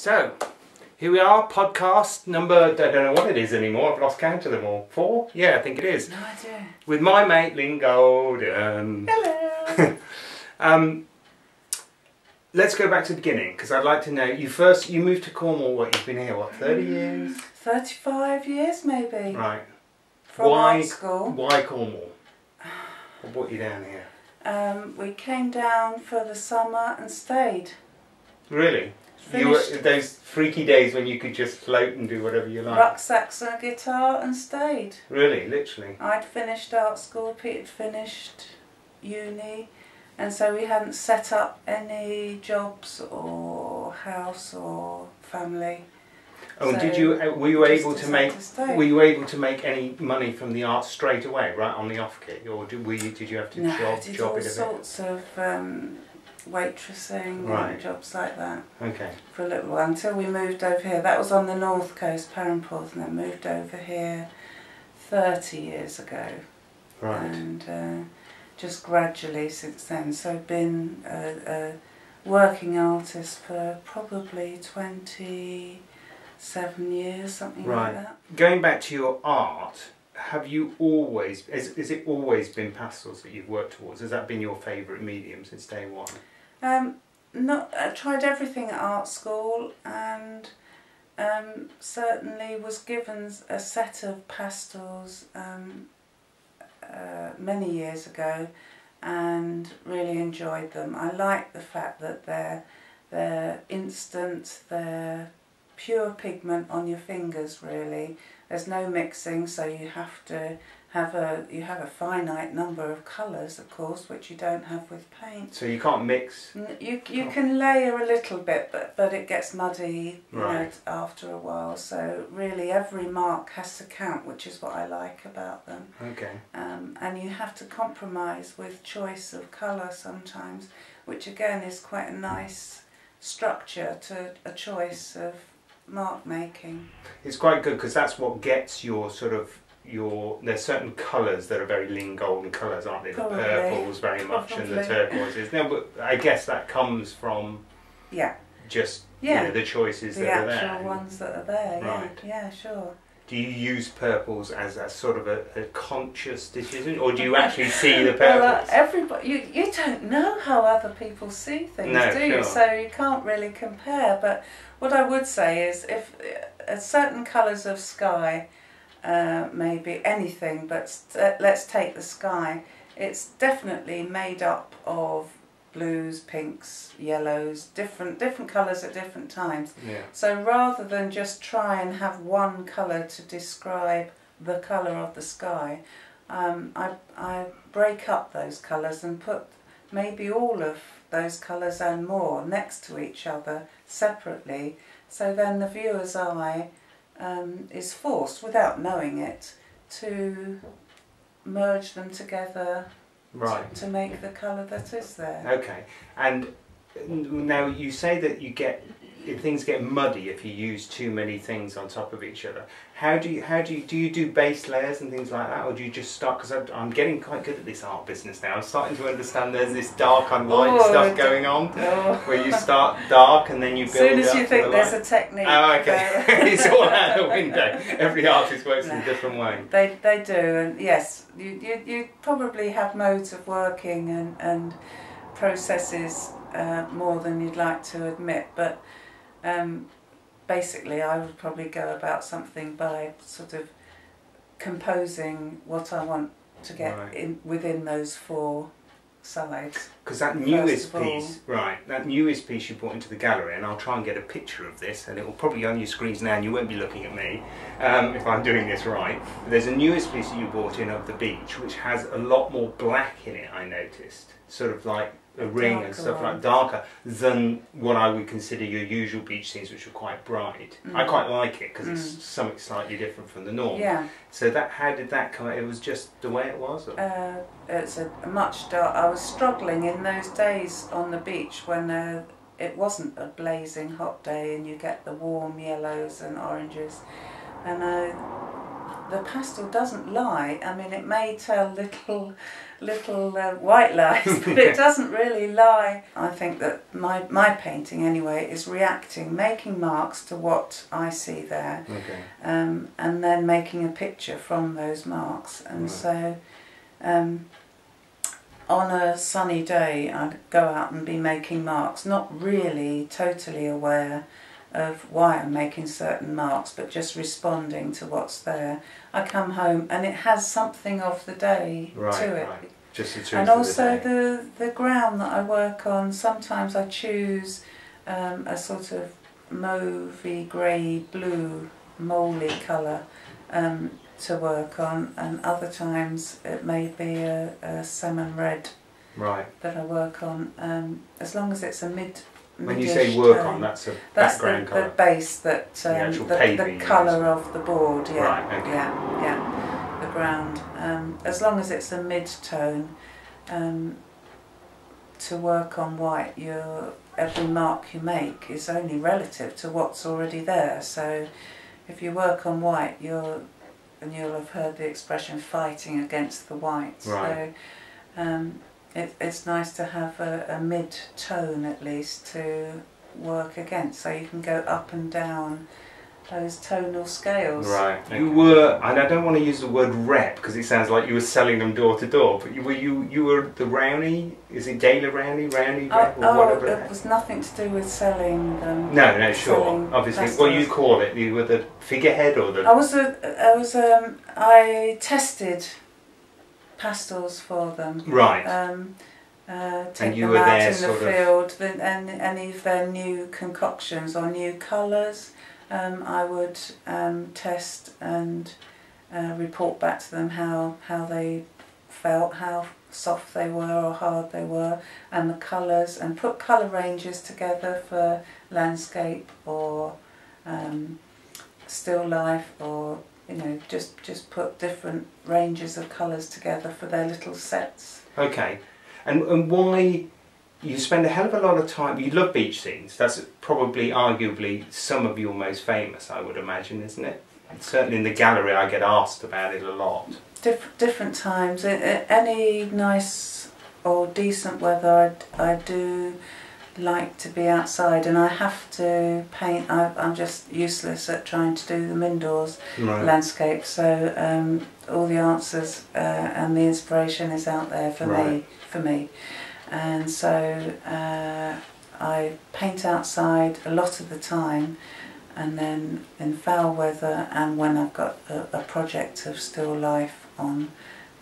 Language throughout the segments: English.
So, here we are, podcast number, I don't know what it is anymore, I've lost count of them all. 4? Yeah, I think it is. No idea. With my mate Lynn Golden. Hello. Let's go back to the beginning, because I'd like to know, you moved to Cornwall, you've been here, 30 years? 35 years maybe. Right. From art school. Why Cornwall? What brought you down here? We came down for the summer and stayed. Really? Those freaky days when you could just float and do whatever you like. Rucksacks and a guitar and stayed. Really, literally. I'd finished art school, Pete had finished uni, and so we hadn't set up any jobs or house or family. Oh, so were you able to make any money from the art straight away, right on the off kick, or did you have to job it a bit? all sorts of waitressing and jobs like that. Okay. For a little while until we moved over here. That was on the north coast, Perranporth, and then moved over here 30 years ago. Right. And just gradually since then. So I've been a working artist for probably 27 years, something like that. Going back to your art, have you always, is it always been pastels that you've worked towards? Has that been your favourite medium since day one? I tried everything at art school, and certainly was given a set of pastels many years ago and really enjoyed them. I like the fact that they're instant, they're pure pigment on your fingers really. There's no mixing, so you have to have a finite number of colours, of course, which you don't have with paint. So you can't mix? You can layer a little bit, but it gets muddy after a while. So really every mark has to count, which is what I like about them. Okay. And you have to compromise with choice of colour sometimes, which again is quite a nice structure to a choice of mark making. It's quite good because that's what gets your sort of there's certain colours that are very Lynn Golden colours, aren't they? Probably. The purples very much and the turquoises. No, but I guess that comes from just you know, the choices that are there. The actual ones that are there, right. Yeah, sure. Do you use purples as a sort of a conscious decision, or do you actually see the purples? Everybody, you don't know how other people see things, do you? So you can't really compare. But what I would say is, if certain colours of sky, maybe anything, but let's take the sky. It's definitely made up of blues, pinks, yellows, different colours at different times. Yeah. So rather than just try and have one colour to describe the colour of the sky, I break up those colours and put maybe all of those colours and more next to each other separately, so then the viewer's eye is forced, without knowing it, to merge them together to make the colour that is there. Okay, and now you say that things get muddy if you use too many things on top of each other. Do you do base layers and things like that, or do you just start? Because I'm getting quite good at this art business now. I'm starting to understand there's this dark and light stuff going on, where you start dark and then you build up. As soon as you think there's a technique. Oh, okay. It's all out the window. Every artist works in a different way. They do, and yes, you probably have modes of working and processes more than you'd like to admit, but basically I would probably go about something by sort of composing what I want to get within those 4 sides. Because that newest piece, that newest piece you brought into the gallery, and I'll try and get a picture of this, and it will probably be on your screens now and you won't be looking at me if I'm doing this right. There's a newest piece that you brought in of the beach which has a lot more black in it, I noticed. Sort of like a ring and stuff like darker than what I would consider your usual beach scenes, which are quite bright. I quite like it because it's something slightly different from the norm. Yeah. So how did that come? It was just the way it was. Or? It's a much dark. I was struggling in those days on the beach when it wasn't a blazing hot day and you get the warm yellows and oranges, and the pastel doesn't lie. I mean, it may tell little white lies, but it doesn't really lie. I think that my painting anyway is reacting, making marks to what I see there, okay. And then making a picture from those marks. And so on a sunny day I'd go out and be making marks, not really totally aware of why I'm making certain marks, but just responding to what's there. I come home and it has something of the day to it. Right. Just the truth and of also the day. the ground that I work on, sometimes I choose a sort of mauvey, grey, blue, mouldy colour to work on, and other times it may be a salmon red that I work on, as long as it's a when you say work on, that's a background colour? That's the base, that the colour of the board, yeah, right, okay. yeah, the ground. As long as it's a mid-tone, to work on white, every mark you make is only relative to what's already there. So if you work on white, and you'll have heard the expression fighting against the white. Right. So it's nice to have a mid-tone at least to work against, so you can go up and down those tonal scales. Right. You were, and I don't want to use the word rep because it sounds like you were selling them door to door, but you were the Rowney, is it Gala Rowney rep or whatever? It was nothing to do with selling them. No, sure. Obviously, pastels. what do you call it? You were the figurehead or the... I tested pastels for them. Right. Take you them were out there in the field, and any of their new concoctions or new colours, I would test and report back to them how they felt, how soft they were or hard they were, and the colours, and put colour ranges together for landscape or still life, or just put different ranges of colours together for their little sets. Okay, and why you spend a hell of a lot of time, you love beach scenes, that's probably arguably some of your most famous, I would imagine, isn't it? And certainly in the gallery I get asked about it a lot. Different times, any nice or decent weather I do like to be outside, and I have to paint. I'm just useless at trying to do them indoors landscape, so all the answers and the inspiration is out there for me, and so I paint outside a lot of the time, and then in foul weather and when I've got a project of still life on,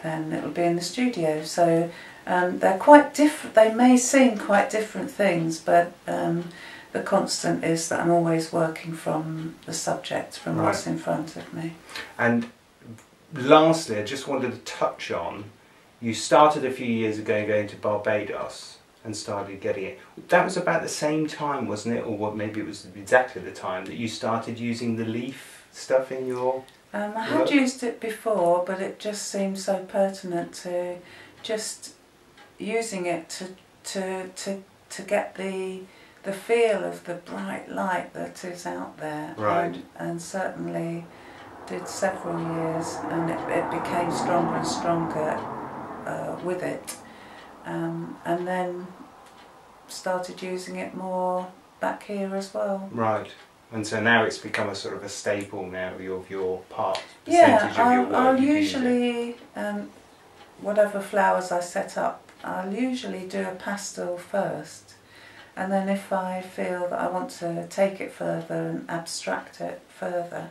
then it'll be in the studio. So they're quite different. They may seem quite different things, but the constant is that I'm always working from the subject, from what's in front of me. And lastly, I just wanted to touch on, you started a few years ago going to Barbados and started getting it. That was about the same time, wasn't it? Or what? Maybe it was exactly the time that you started using the leaf stuff in your I had used it before, but it just seemed so pertinent to just using it to get the feel of the bright light that is out there, and certainly did several years, and it became stronger and stronger with it, and then started using it more back here as well. Right. And so now it's become a sort of a staple now of your part, percentage of your work. I'll usually, whatever flowers I set up, I'll usually do a pastel first, and then if I feel that I want to take it further and abstract it further,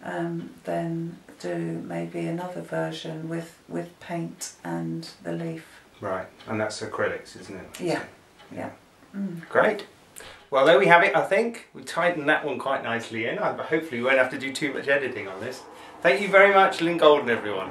then do maybe another version with paint and the leaf. Right, and that's acrylics, isn't it? Yeah, yeah. Great. Well, there we have it, I think. We tightened that one quite nicely in. Hopefully we won't have to do too much editing on this. Thank you very much, Lynn Golden, everyone.